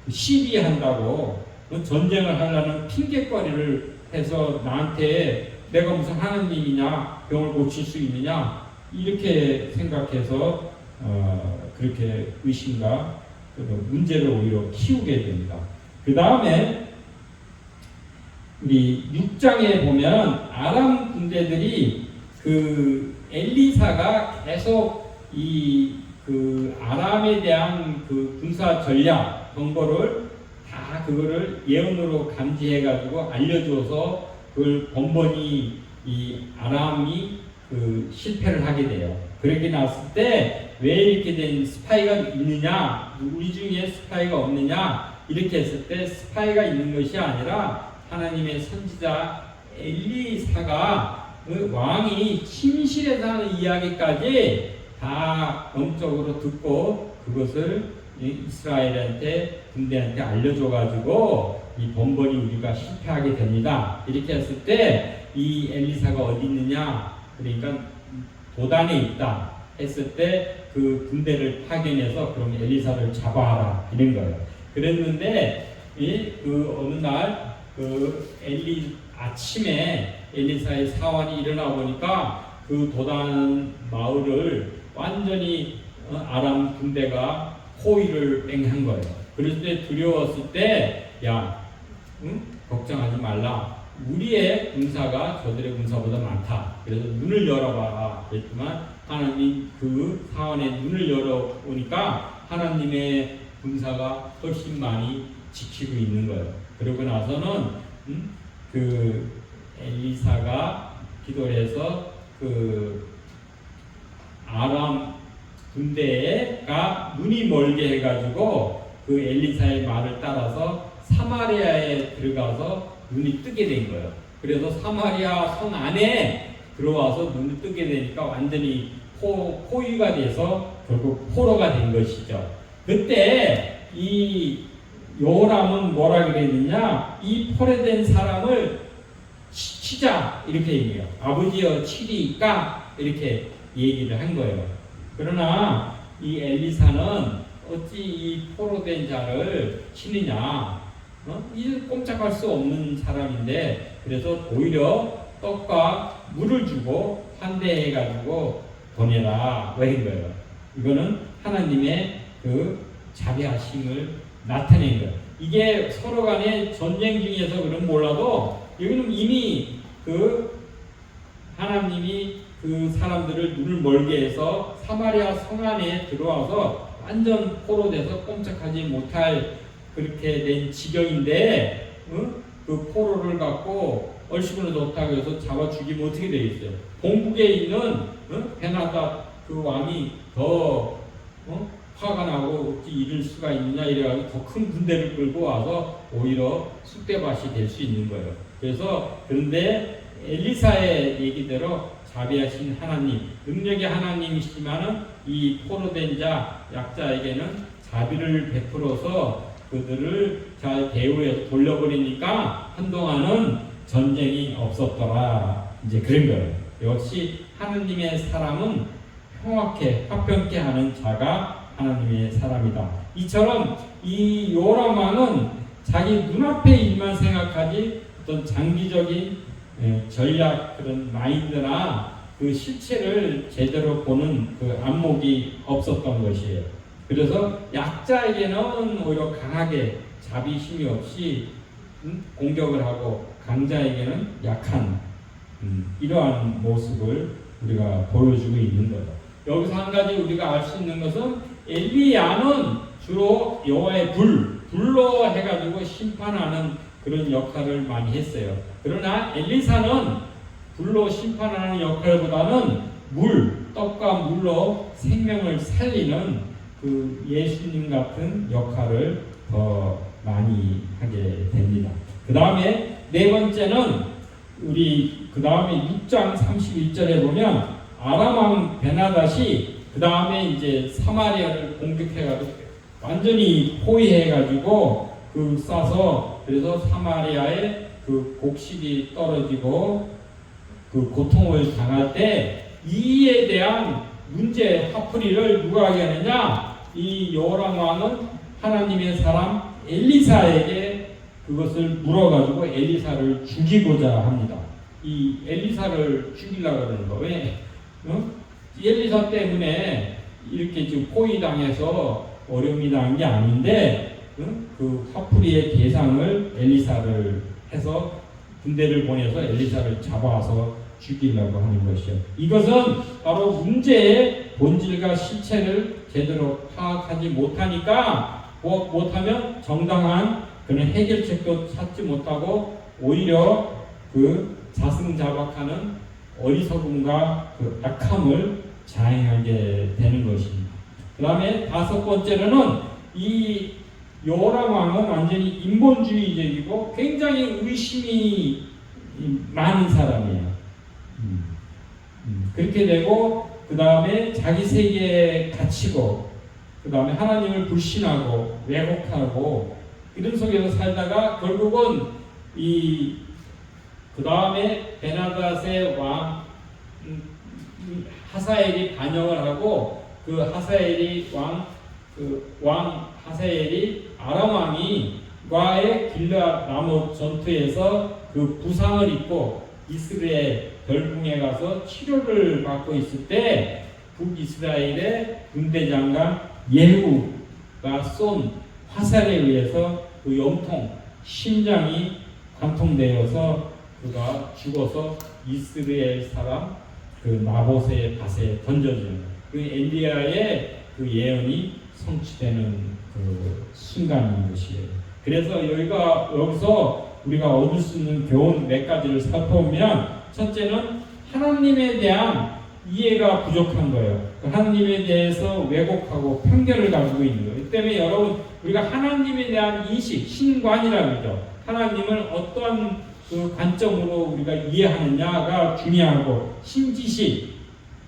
시비한다고 전쟁을 하려는 핑계거리를 해서 나한테 내가 무슨 하나님이냐 병을 고칠 수 있느냐 이렇게 생각해서 그렇게 의심과 문제를 오히려 키우게 됩니다. 그 다음에 우리 6장에 보면 아람 군대들이 그 엘리사가 계속 그 아람에 대한 그 군사 전략 정보를 다 그거를 예언으로 감지해가지고 알려줘서 그걸 번번이 이 아람이 그 실패를 하게 돼요. 그렇게 났을 때 왜 이렇게 된 스파이가 있느냐, 우리 중에 스파이가 없느냐 이렇게 했을 때 스파이가 있는 것이 아니라 하나님의 선지자 엘리사가 그 왕이 침실에서 하는 이야기까지 다 영적으로 듣고 그것을 이스라엘한테 군대한테 알려줘가지고 이 번번이 우리가 실패하게 됩니다. 이렇게 했을 때 이 엘리사가 어디 있느냐, 그러니까 도단에 있다 했을 때 그 군대를 파견해서 그럼 엘리사를 잡아라 이런 거예요. 그랬는데 그 어느 날 아침에 엘리사의 사환이 일어나 보니까 그 도단 마을을 완전히 아람 군대가 포위를 뺑한 거예요. 그랬을 때 두려웠을 때, 걱정하지 말라. 우리의 군사가 저들의 군사보다 많다. 그래서 눈을 열어봐라. 그랬지만 하나님 그 사원의 눈을 열어보니까 하나님의 군사가 훨씬 많이 지키고 있는 거예요. 그러고 나서는 그 엘리사가 기도를 해서 그 아람 군대가 눈이 멀게 해가지고 그 엘리사의 말을 따라서 사마리아에 들어가서 눈이 뜨게 된 거예요. 그래서 사마리아 성 안에 들어와서 눈이 뜨게 되니까 완전히 포위가 돼서 결국 포로가 된 것이죠. 그때 이 요람은 뭐라 그랬느냐, 이 포로된 사람을 치자 이렇게 얘기해요. 아버지여 치리까 이렇게 얘기를 한 거예요. 그러나 이 엘리사는 어찌 이 포로된 자를 치느냐, 이 꼼짝할 수 없는 사람인데, 그래서 오히려 떡과 물을 주고 환대해가지고 보내라 왜 한 거예요. 이거는 하나님의 그 자비하심을 나타낸 거예요. 이게 서로 간에 전쟁 중에서 그럼 몰라도 여기는 이미 그 하나님이 그 사람들을 눈을 멀게 해서 사마리아 성 안에 들어와서 완전 포로돼서 꼼짝하지 못할 그렇게 된 지경인데, 그 포로를 갖고 얼씨구나 좋다고 해서 잡아 죽이면 어떻게 되겠어요? 동국에 있는 베나닷 그 왕이 더 화가 나고 어찌 이럴 수가 있느냐 이래가지고 더 큰 군대를 끌고 와서 오히려 쑥대밭이 될 수 있는 거예요. 그래서 그런데 엘리사의 얘기대로 자비하신 하나님, 능력의 하나님이시지만은 이 포로된 자, 약자에게는 자비를 베풀어서 그들을 잘 대우해서 돌려버리니까 한동안은 전쟁이 없었더라. 이제 그런 거예요. 역시 하느님의 사람은 평화케 화평케 하는 자가 하나님의 사람이다. 이처럼 이 요람 왕은 자기 눈앞의 일만 생각하지 어떤 장기적인 전략 그런 마인드나 그 실체를 제대로 보는 그 안목이 없었던 것이에요. 그래서 약자에게는 오히려 강하게 자비심이 없이 공격을 하고 강자에게는 약한 이러한 모습을 우리가 보여주고 있는 거죠. 여기서 한 가지 우리가 알 수 있는 것은 엘리야는 주로 여호와의 불로 해가지고 심판하는 그런 역할을 많이 했어요. 그러나 엘리사는 불로 심판하는 역할보다는 떡과 물로 생명을 살리는 그 예수님 같은 역할을 더 많이 하게 됩니다. 그 다음에 네 번째는 우리 그 다음에 6장 31절에 보면 아람 왕 베나닷이 그 다음에 이제 사마리아를 공격해가지고 완전히 포위해가지고 싸서 그래서 사마리아에 그 곡식이 떨어지고 그 고통을 당할 때 이에 대한 문제 화풀이를 누가 하게 하느냐? 이 요람 왕은 하나님의 사람 엘리사에게 그것을 물어가지고 엘리사를 죽이고자 합니다. 이 엘리사를 죽이려고 그러는 거 왜? 엘리사 때문에 이렇게 지금 포위당해서 어려움이 당한 게 아닌데 그 화풀이의 대상을 엘리사를 해서 군대를 보내서 엘리사를 잡아서 죽이려고 하는 것이요. 이것은 바로 문제의 본질과 실체를 제대로 파악하지 못하면 정당한 그런 해결책도 찾지 못하고 오히려 그 자승자박하는 어리석음과 그 악함을 자행하게 되는 것입니다. 그 다음에 다섯 번째로는 이 요람 왕은 완전히 인본주의적이고 굉장히 의심이 많은 사람이에요. 그렇게 되고 그 다음에 자기 세계에 갇히고 그 다음에 하나님을 불신하고 왜곡하고 이런 속에서 살다가 결국은 그 다음에 베나닷의 왕 하사엘이 반역을 하고 그 하사엘이 왕 하사엘이 아람 왕과의 길르앗 라못 전투에서 그 부상을 입고 이스라엘 별궁에 가서 치료를 받고 있을 때 북이스라엘의 군대장관 예후가 쏜 화살에 의해서 그 염통 심장이 관통되어서 그가 죽어서 이스라엘 사람 그 나봇의 밭에 던져지는 그 엘리야의 그 예언이 성취되는 그 순간인 것이에요. 그래서 여기서 우리가 얻을 수 있는 교훈 몇 가지를 살펴보면 첫째는 하나님에 대한 이해가 부족한 거예요. 하나님에 대해서 왜곡하고 편견을 가지고 있는 거예요. 이 때문에 여러분 우리가 하나님에 대한 인식, 신관이라고 그러죠. 하나님을 어떠한 그 관점으로 우리가 이해하느냐가 중요하고 신지식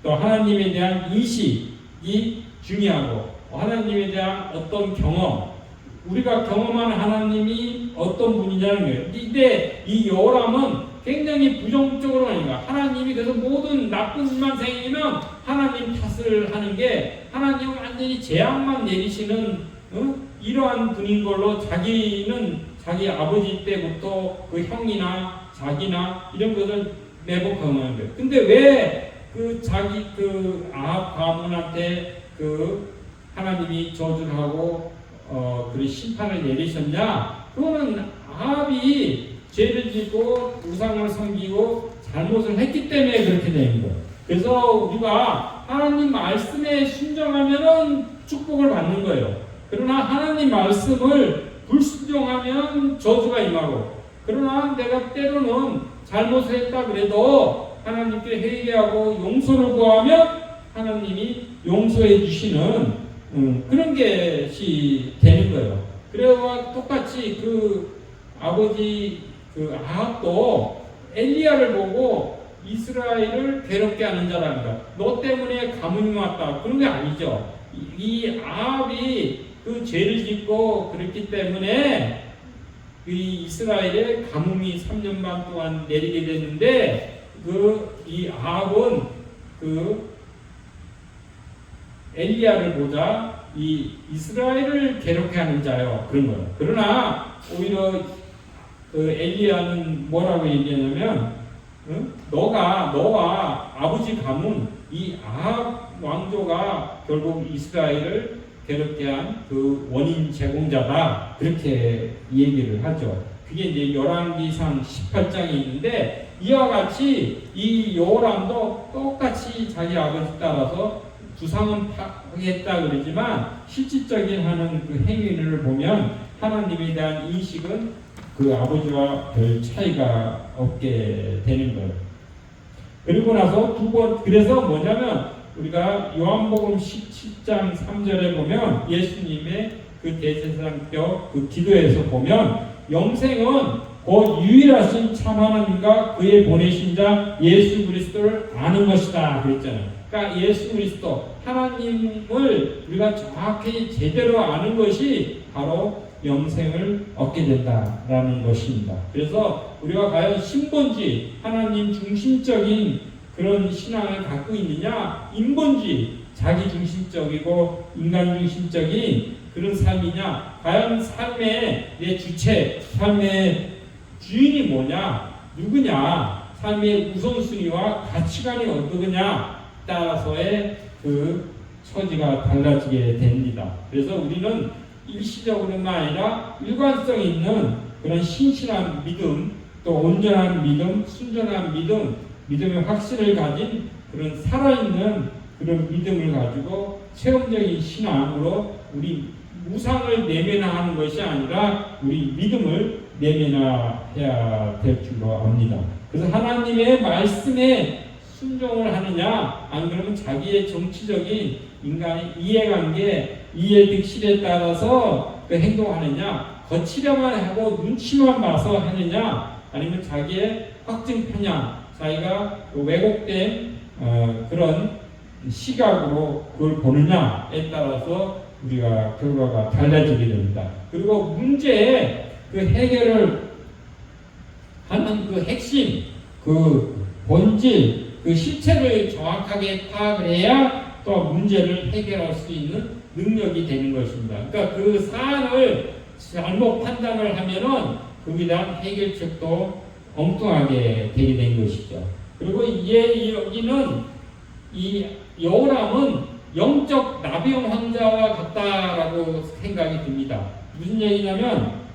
또 하나님에 대한 인식이 중요하고 하나님에 대한 어떤 경험 우리가 경험하는 하나님이 어떤 분이냐는 거예요. 근데 이 요람은 굉장히 부정적으로 하니까 하나님이 그래서 모든 나쁜 일만 생기면 하나님 탓을 하는 게 하나님은 완전히 재앙만 내리시는 이러한 분인 걸로 자기는 자기 아버지 때부터 그 형이나 자기나 이런 것을 매번 경험하는 거예요. 근데 왜 그 자기 그 아합 가문한테 그 하나님이 저주를 하고 그 심판을 내리셨냐? 그거는 아합이 죄를 짓고 우상을 섬기고 잘못을 했기 때문에 그렇게 되는 거예요. 그래서 우리가 하나님 말씀에 순종하면은 축복을 받는 거예요. 그러나 하나님 말씀을 불순종하면 저주가 임하고 그러나 내가 때로는 잘못을 했다 그래도 하나님께 회개하고 용서를 구하면 하나님이 용서해 주시는 그런 것이 되는 거예요. 그래서 똑같이 그 아버지 그 아합도 엘리야를 보고 이스라엘을 괴롭게 하는 자랍니다. 너 때문에 가뭄이 왔다. 그런 게 아니죠. 이 아합이 그 죄를 짓고 그랬기 때문에 이 이스라엘에 가뭄이 3년 반 동안 내리게 됐는데 이 아합은 그 엘리야를 보자 이 이스라엘을 괴롭게 하는 자요. 그런 거예요. 그러나 오히려 그 엘리야는 뭐라고 얘기하냐면, 너와 아버지 가문 이 아합 왕조가 결국 이스라엘을 괴롭게 한 그 원인 제공자다. 그렇게 얘기를 하죠. 그게 이제 열왕기상 18장이 있는데, 이와 같이 이 여호람도 똑같이 자기 아버지 따라서 주상은 파괴했다 그러지만 실질적인 하는 그 행위를 보면 하나님에 대한 인식은 그 아버지와 별 차이가 없게 되는 거예요. 그리고 나서 그래서 뭐냐면 우리가 요한복음 17장 3절에 보면 예수님의 그 대제사장적 그 기도에서 보면 영생은 곧 유일하신 참 하나님과 그의 보내신 자 예수 그리스도를 아는 것이다 그랬잖아요. 그러니까 예수 그리스도 하나님을 우리가 정확히 제대로 아는 것이 바로 영생을 얻게 된다라는 것입니다. 그래서 우리가 과연 신본주의 하나님 중심적인 그런 신앙을 갖고 있느냐, 인본주의 자기 중심적이고 인간 중심적인 그런 삶이냐, 과연 삶의 내 주체, 삶의 주인이 뭐냐, 누구냐, 삶의 우선순위와 가치관이 어떠냐 따라서의 그 처지가 달라지게 됩니다. 그래서 우리는 일시적으로만 아니라 일관성 있는 그런 신실한 믿음, 또 온전한 믿음, 순전한 믿음, 믿음의 확신을 가진 그런 살아있는 그런 믿음을 가지고 체험적인 신앙으로 우리 우상을 내면화하는 것이 아니라 우리 믿음을 내면화해야 될 줄로 압니다. 그래서 하나님의 말씀에 순종을 하느냐, 안 그러면 자기의 정치적인 인간의 이해관계, 이해득실에 따라서 그 행동하느냐, 거치려만 하고 눈치만 봐서 하느냐, 아니면 자기의 확증 편향, 자기가 왜곡된 그런 시각으로 그걸 보느냐에 따라서 우리가 결과가 달라지게 됩니다. 그리고 문제의 그 해결을 하는 그 핵심, 그 본질, 그 실체를 정확하게 파악을 해야 또 문제를 해결할 수 있는 능력이 되는 것입니다. 그러니까 그 사안을 잘못 판단을 하면은 거기에 대한 해결책도 엉뚱하게 되게 된 것이죠. 그리고 여기는 이 여호람은 영적 나병 환자와 같다라고 생각이 듭니다. 무슨 얘기냐면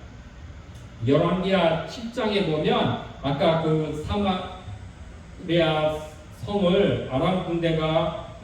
열왕기하 10장에 보면 아까 그 사마리아 성을 아람 군대가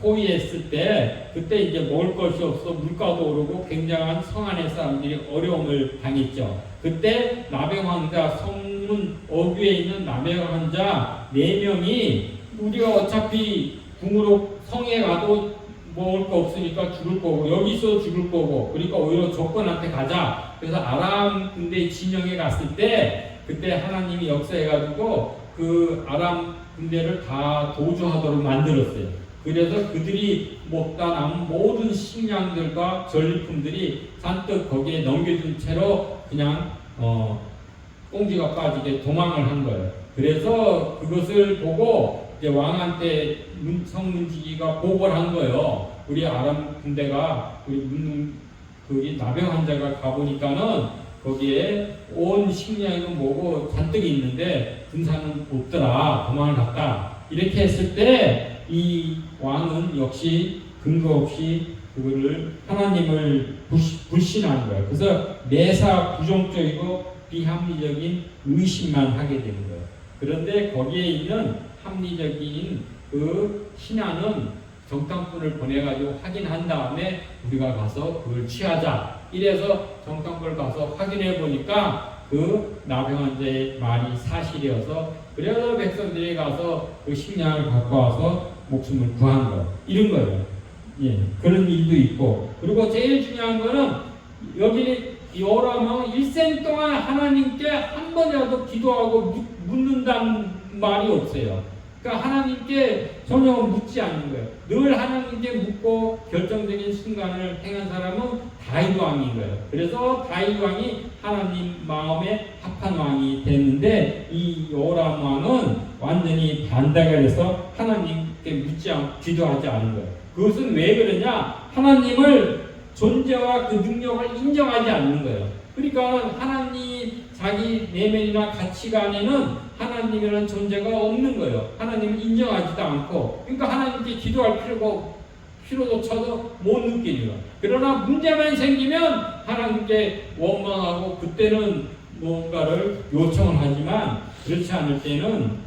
포위했을 때 그때 이제 먹을 것이 없어 물가도 오르고 굉장한 성 안의 사람들이 어려움을 당했죠. 그때 나병 환자 성문 어귀에 있는 나병 환자 4명이 우리가 어차피 궁으로 성에 가도 먹을 거 없으니까 죽을 거고 여기서 죽을 거고 그러니까 오히려 조건한테 가자. 그래서 아람 군대 진영에 갔을 때 그때 하나님이 역사해가지고 그 아람 군대를 다 도주하도록 만들었어요. 그래서 그들이 먹다 남은 모든 식량들과 전리품들이 잔뜩 거기에 넘겨준 채로 그냥 꽁지가 빠지게 도망을 한 거예요. 그래서 그것을 보고 이제 왕한테 성문지기가 보고를 한 거예요. 우리 아람 군대가 우리 거기 나병 환자가 가보니까는 거기에 온 식량은 뭐고 잔뜩 있는데 군사는 없더라. 도망을 갔다. 이렇게 했을 때 이 왕은 역시 근거 없이 그거를 하나님을 불신한 거예요. 그래서 매사 부정적이고 비합리적인 의심만 하게 되는 거예요. 그런데 거기에 있는 합리적인 그 신하는 정탐꾼을 보내가지고 확인한 다음에 우리가 가서 그걸 취하자. 이래서 정탐꾼을 가서 확인해 보니까 그 나병 환자의 말이 사실이어서 그래서 백성들이 가서 그 식량을 갖고 와서 목숨을 구한 거. 이런 거예요. 예, 그런 일도 있고. 그리고 제일 중요한 거는 여기 여호람은 일생 동안 하나님께 한 번이라도 기도하고 묻는다는 말이 없어요. 그러니까 하나님께 전혀 묻지 않는 거예요. 늘 하나님께 묻고 결정적인 순간을 행한 사람은 다윗 왕인 거예요. 그래서 다윗 왕이 하나님 마음에 합한 왕이 됐는데 이 여호람 왕은 완전히 반대가 돼서 하나님 묻지 않고 기도하지 않은 거예요. 그것은 왜 그러냐? 하나님을 존재와 그 능력을 인정하지 않는 거예요. 그러니까 하나님 자기 내면이나 가치관에는 하나님이라는 존재가 없는 거예요. 하나님을 인정하지도 않고, 그러니까 하나님께 기도할 필요조차도 못 느끼는 거예요. 그러나 문제만 생기면 하나님께 원망하고 그때는 뭔가를 요청을 하지만 그렇지 않을 때는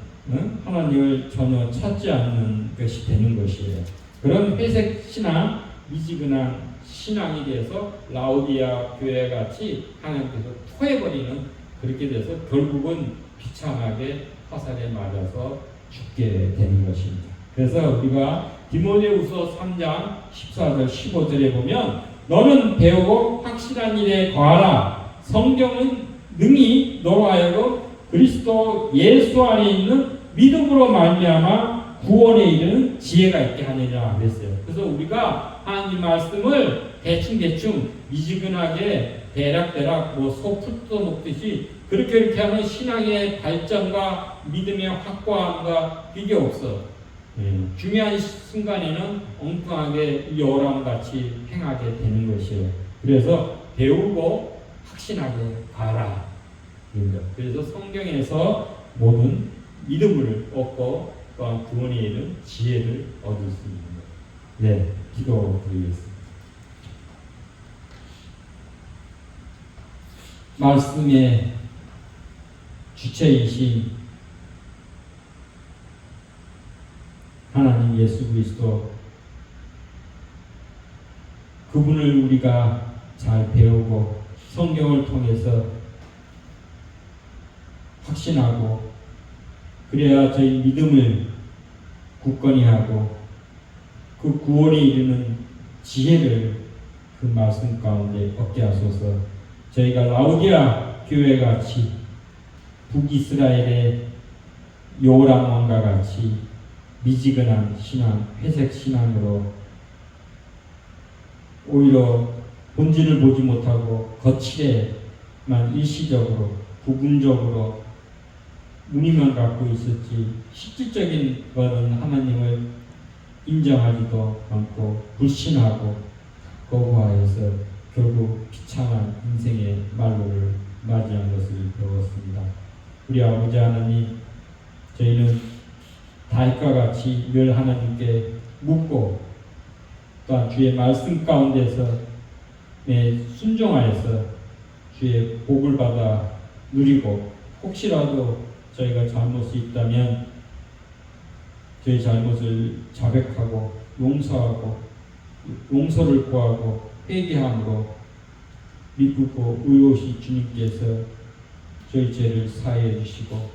하나님을 전혀 찾지 않는 것이 되는 것이에요. 그런 회색 신앙, 미지근한 신앙이 돼서 라오디아 교회 같이 하나님께서 토해버리는, 그렇게 돼서 결국은 비참하게 화살에 맞아서 죽게 되는 것입니다. 그래서 우리가 디모데후서 3장 14절 15절에 보면 너는 배우고 확실한 일에 거하라. 성경은 능히 너로 하여금 그리스도 예수 안에 있는 믿음으로 말미암아 구원에 이르는 지혜가 있게 하느니라 그랬어요. 그래서 우리가 하나님 말씀을 대충 미지근하게 대략 소 풀 먹듯이 그렇게 하면 신앙의 발전과 믿음의 확고함과 그게 없어. 중요한 순간에는 엉뚱하게 여우랑같이 행하게 되는 것이에요. 그래서 배우고 확신하게 가라. 그래서 성경에서 모든 믿음을 얻고 또한 구원에 이른 지혜를 얻을 수 있는 거예요. 네, 기도드리겠습니다. 말씀의 주체이신 하나님 예수 그리스도, 그분을 우리가 잘 배우고 성경을 통해서 확신하고 그래야 저희 믿음을 굳건히 하고 그 구원에 이르는 지혜를 그 말씀 가운데 얻게 하소서. 저희가 라오디아 교회같이 북이스라엘의 요람 왕과 같이 미지근한 신앙, 회색 신앙으로 오히려 본질을 보지 못하고 거칠에만 일시적으로 부분적으로 무늬만 갖고 있었지 실질적인 것은 하나님을 인정하지도 않고 불신하고 거부하여서 결국 비참한 인생의 말로를 맞이한 것을 배웠습니다. 우리 아버지 하나님, 저희는 다윗과 같이 늘 하나님께 묻고 또한 주의 말씀 가운데서 순종하여서 주의 복을 받아 누리고, 혹시라도 저희가 잘못이 있다면 저희 잘못을 자백하고 용서하고 용서를 구하고 회개함으로 믿고 의로우신 주님께서 저희 죄를 사하여 주시고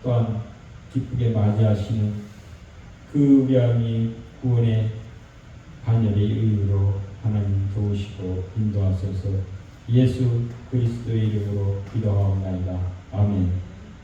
또한 기쁘게 맞이하시는 그 우리함이 구원의 반열의 의의로 하나님 도우시고 인도하소서. 예수 그리스도의 이름으로 기도하옵나이다. 아멘.